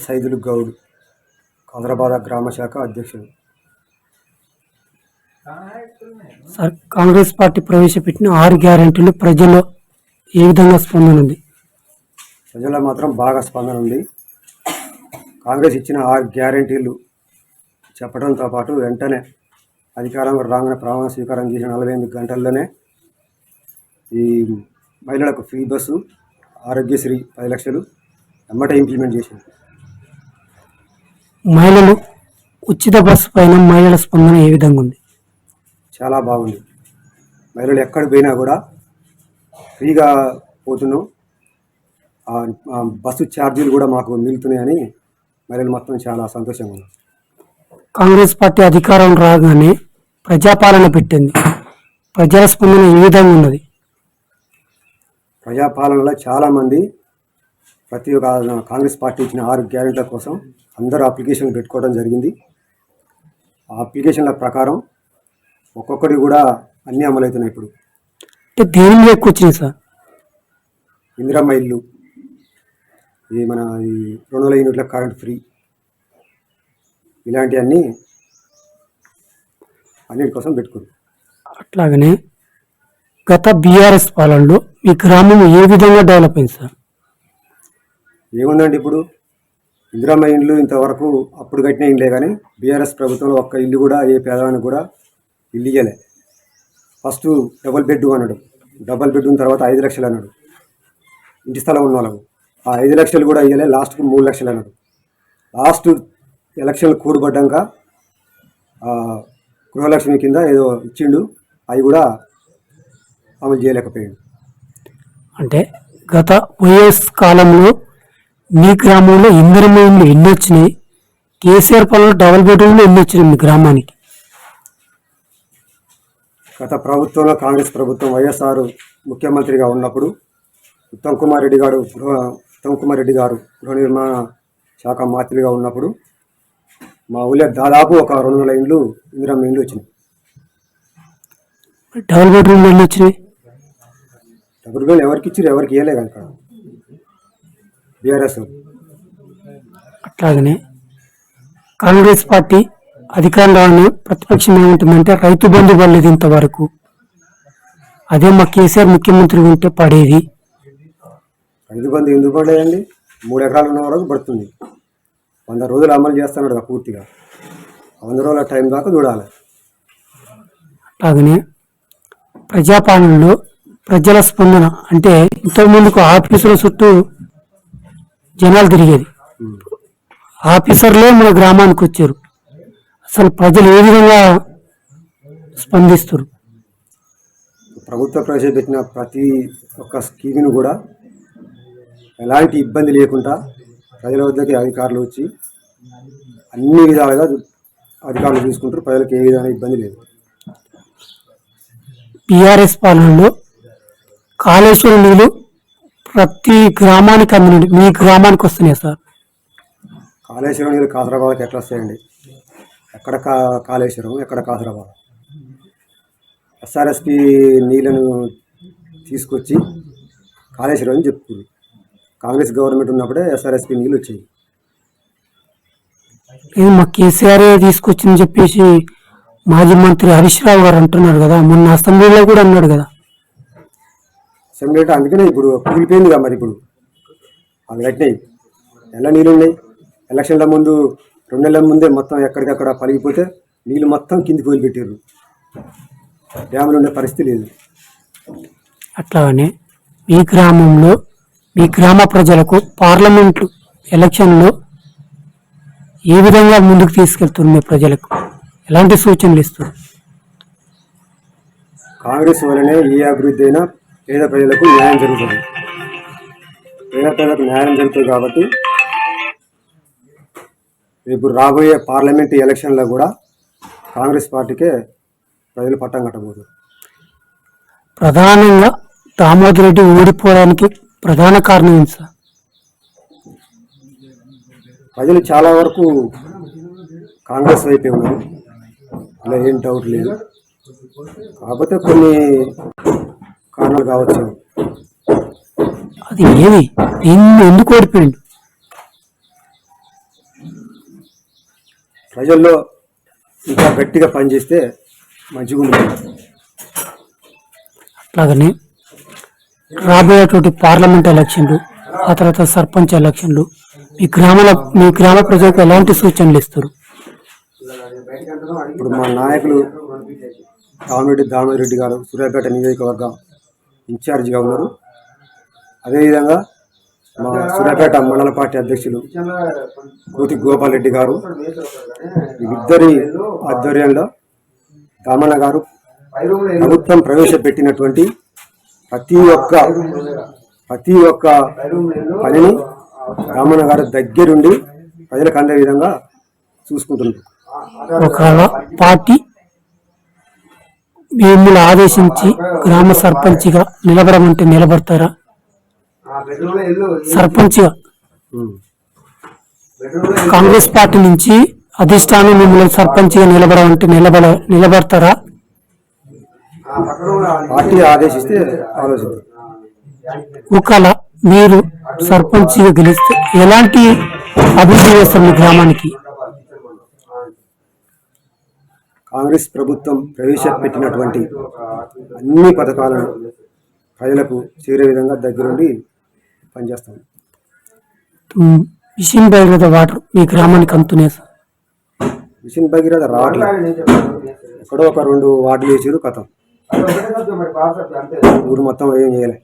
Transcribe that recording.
సైదులు గౌడ్, హైదరాబాద్ గ్రామ శాఖ అధ్యక్షుడు. సార్, కాంగ్రెస్ పార్టీ ప్రవేశపెట్టిన 6 గ్యారెంటీలు ప్రజల్లో ఏ విధంగా స్పందన ఉంది? ప్రజల్లో మాత్రం బాగా స్పందన ఉంది. కాంగ్రెస్ ఇచ్చిన 6 గ్యారెంటీలు చెప్పడంతో పాటు వెంటనే అధికారం రాగానే ప్రమాణ స్వీకారం చేసిన 48 గంటల్లోనే ఈ మహిళలకు ఫ్రీ బస్సు, ఆరోగ్యశ్రీ 10 లక్షలు ఎమ్మటే ఇంప్లిమెంట్ చేసింది. మహిళలు ఉచిత బస్సు పైన మహిళల స్పందన ఏ విధంగా ఉంది? చాలా బాగుంది. మహిళలు ఎక్కడికి పోయినా కూడా ఫ్రీగా పోతున్నాం, బస్సు ఛార్జీలు కూడా మాకు మిగులుతున్నాయని మహిళలు మొత్తం చాలా సంతోషంగా ఉన్నారు. కాంగ్రెస్ పార్టీ అధికారం రాగానే ప్రజాపాలన పెట్టింది. ప్రజల స్పందన ఏ విధంగా ఉన్నది? ప్రజాపాలనలో చాలామంది ప్రతి ఒక్క కాంగ్రెస్ పార్టీ ఇచ్చిన 6 గ్యారెంటీల కోసం అందరూ అప్లికేషన్లు పెట్టుకోవడం జరిగింది. ఆ అప్లికేషన్ల ప్రకారం ఒక్కొక్కటి కూడా అన్నీ అమలవుతున్నాయి. ఇప్పుడు దేని మీద ఎక్కువ వచ్చినాయి సార్? ఇందిరమ్మ ఇల్లు, ఈ మన ఈ 200 యూనిట్ల కరెంట్ ఫ్రీ, ఇలాంటివన్నీ అన్నిటి కోసం పెట్టుకుంది. అట్లాగనే గత బీఆర్ఎస్ పాలనలో మీ గ్రామం ఏ విధంగా డెవలప్ అయింది సార్? ఏముందండి, ఇప్పుడు ఇందిరమ్మ ఇండ్లు ఇంతవరకు అప్పుడు కట్టిన ఇండ్లే, కానీ బీఆర్ఎస్ ప్రభుత్వంలో ఒక్క ఇల్లు కూడా ఏ పేదవానికి కూడా ఇల్లు ఇవ్వలే. ఫస్ట్ డబుల్ బెడ్ అన్నాడు, డబుల్ బెడ్ ఉన్న తర్వాత 5 లక్షలు అన్నాడు ఇంటి స్థలం ఉన్న వాళ్ళకు. ఆ 5 లక్షలు కూడా ఇవ్వలే, లాస్ట్కు 3 లక్షలు అన్నాడు. లాస్ట్ ఎలక్షన్లు కూడబడ్డాక గృహలక్ష్మి కింద ఏదో ఇచ్చిండు, అవి కూడా అమలు చేయలేకపోయాడు. అంటే గత వైఎస్ కాలంలో మీ గ్రామంలో ఇందిరమ్మ ఇండ్లు ఎన్ని వచ్చినాయి? కేసీఆర్ పాలనలో డబుల్ బెడ్రూమ్లు ఎన్ని వచ్చినాయి మీ గ్రామానికి? గత ప్రభుత్వంలో కాంగ్రెస్ ప్రభుత్వం వైఎస్ఆర్ ముఖ్యమంత్రిగా ఉన్నప్పుడు ఉత్తమ్ కుమార్ రెడ్డి గారు గృహ నిర్మాణ శాఖ మంత్రిగా ఉన్నప్పుడు మా ఊళ్ళో దాదాపు ఒక 200 ఇండ్లు ఇందిరమ్మ ఇండ్లు వచ్చినాయి. డబుల్ బెడ్రూమ్లు ఎన్ని వచ్చినాయి? డబుల్ బెడ్ ఎవరికి ఇచ్చారు, ఎవరికి ఇవ్వలేదు కనుక బీఆర్ఎస్. అట్లాగనే కాంగ్రెస్ పార్టీ అధికారంలో ప్రతిపక్షం ఏముంటుందంటే రైతు బంధు పడలేదు ఇంతవరకు. అదే మా కేసీఆర్ ముఖ్యమంత్రి ఉంటే పడేది. రైతు బంధు ఎందుకు పడలేదండి? 3 ఎకరాలు ఉన్న వరకు పడుతుంది. 100 రోజులు అమలు చేస్తున్నాడు పూర్తిగా. 100 రోజుల టైం దాకా చూడాలి. అట్లాగనే ప్రజాపాలనలో ప్రజల స్పందన అంటే ఇంతకుముందుకు ఆఫీసుల చుట్టూ జనాలు తిరిగేది, ఆఫీసర్లే మన గ్రామానికి వచ్చారు. అసలు ప్రజలు ఏ విధంగా స్పందిస్తారు? ప్రభుత్వం ప్రవేశపెట్టిన ప్రతి ఒక్క స్కీమ్ను కూడా ఎలాంటి ఇబ్బంది లేకుండా ప్రజల వద్దకి అధికారులు వచ్చి అన్ని విధాలుగా అధికారులు చూసుకుంటారు. ప్రజలకు ఏ విధమైన ఇబ్బంది లేదు. టీఆర్ఎస్ పాలనలో కాళేశ్వరం నీళ్ళు ప్రతి గ్రామానికి అందినండి, మీ గ్రామానికి వస్తున్నాయి సార్? కాళేశ్వరం నీళ్ళు కాసరాబాద్కి ఎట్లా వస్తాయండి? ఎక్కడ కాళేశ్వరం, ఎక్కడ కాసరాబాద్? ఎస్ఆర్ఎస్పి నీళ్ళను తీసుకొచ్చి కాళేశ్వరం అని చెప్పుకుంది. కాంగ్రెస్ గవర్నమెంట్ ఉన్నప్పుడే ఎస్ఆర్ఎస్పి నీళ్ళు వచ్చాయి. మా కేసీఆర్ తీసుకొచ్చిందని చెప్పేసి మాజీ మంత్రి హరీష్ రావు గారు అంటున్నారు కదా, మొన్న అసెంబ్లీలో కూడా అన్నాడు కదా. అసెంబ్లీ అంటే అందుకనే ఇప్పుడు కూలిపోయింది కదా. మరి ఇప్పుడు అవి కట్టినాయి, ఎలా నీళ్ళు ఉన్నాయి? ఎలక్షన్ల ముందు 2 నెలల ముందే మొత్తం ఎక్కడికక్కడ పలిగిపోతే నీళ్ళు మొత్తం కిందికి వదిలిపెట్టారు. డ్యాములు ఉండే పరిస్థితి లేదు. అట్లాగనే మీ గ్రామంలో మీ గ్రామ ప్రజలకు పార్లమెంటు ఎలక్షన్లో ఏ విధంగా ముందుకు తీసుకెళ్తున్నారు? మీ ప్రజలకు ఎలాంటి సూచనలు ఇస్తారు? కాంగ్రెస్ వల్లనే ఏ అభివృద్ధి అయినా పేద ప్రజలకు న్యాయం జరుగుతుంది. పేద ప్రజలకు న్యాయం జరుగుతుంది కాబట్టి రేపు రాబోయే పార్లమెంటు ఎలక్షన్లో కూడా కాంగ్రెస్ పార్టీకే ప్రజలు పట్టం కట్టబోతున్నారు. ప్రధానంగా దామోదర్ రెడ్డి ఓడిపోవడానికి ప్రధాన కారణం ఏంటి సార్? ప్రజలు చాలా వరకు కాంగ్రెస్ వైపే ఉన్నారు, అలా ఏం డౌట్ లేదు. కాకపోతే కొన్ని కారణాలు కావచ్చు. అది ఏమి ఎందుకు ఓడిపోయింది? ప్రజల్లో ఇంకా గట్టిగా పనిచేస్తే మంచిగా ఉంటుంది. అట్లాగనే రాబోయేటువంటి పార్లమెంట్ ఎలక్షన్లు, ఆ తర్వాత సర్పంచ్ ఎలక్షన్లు మీ గ్రామ ప్రజలకు ఎలాంటి సూచనలు ఇస్తారు? ఇప్పుడు మా నాయకులు కామిరెడ్డి దామిరెడ్డి గారు సూర్యాపేట నియోజకవర్గ ఇన్ఛార్జిగా ఉన్నారు. అదేవిధంగా మా సూర్యాపేట మండల పార్టీ అధ్యక్షులు కోతి గోపాల్ రెడ్డి గారు, వీరిద్దరి ఆధ్వర్యంలో దామన్న గారు ప్రభుత్వం ప్రవేశపెట్టినటువంటి ప్రతి ఒక్క పనిని దామన్న గారు దగ్గరుండి ప్రజలకు అందే విధంగా చూసుకుంటున్నారు. ఒకవేళ పార్టీ మిమ్మల్ని ఆదేశించి గ్రామ సర్పంచ్గా నిలబడమంటే నిలబడతారా? సర్పంచ్గా కాంగ్రెస్ పార్టీ నుంచి అధిష్టానం మిమ్మల్ని సర్పంచ్గా నిలబడమంటే నిలబడతారా? పార్టీ ఆదేశిస్తే ఆలోచిస్తారు. ఒకవేళ మీరు సర్పంచ్గా గెలిస్తే ఎలాంటి అభివృద్ధి చేస్తారు మీ గ్రామానికి? కాంగ్రెస్ ప్రభుత్వం ప్రవేశపెట్టినటువంటి అన్ని పథకాలను ప్రజలకు చేరే విధంగా దగ్గరుండి పనిచేస్తాం. మిషన్ భగీరథ వాటర్ మీ గ్రామానికి అందుతున్నాయి సార్? మిషన్ భగీరథ రావట్లేదు. ఎక్కడో ఒక 2 వార్డులు వేసారు, కథం ఊరు మొత్తం ఏం చేయలే.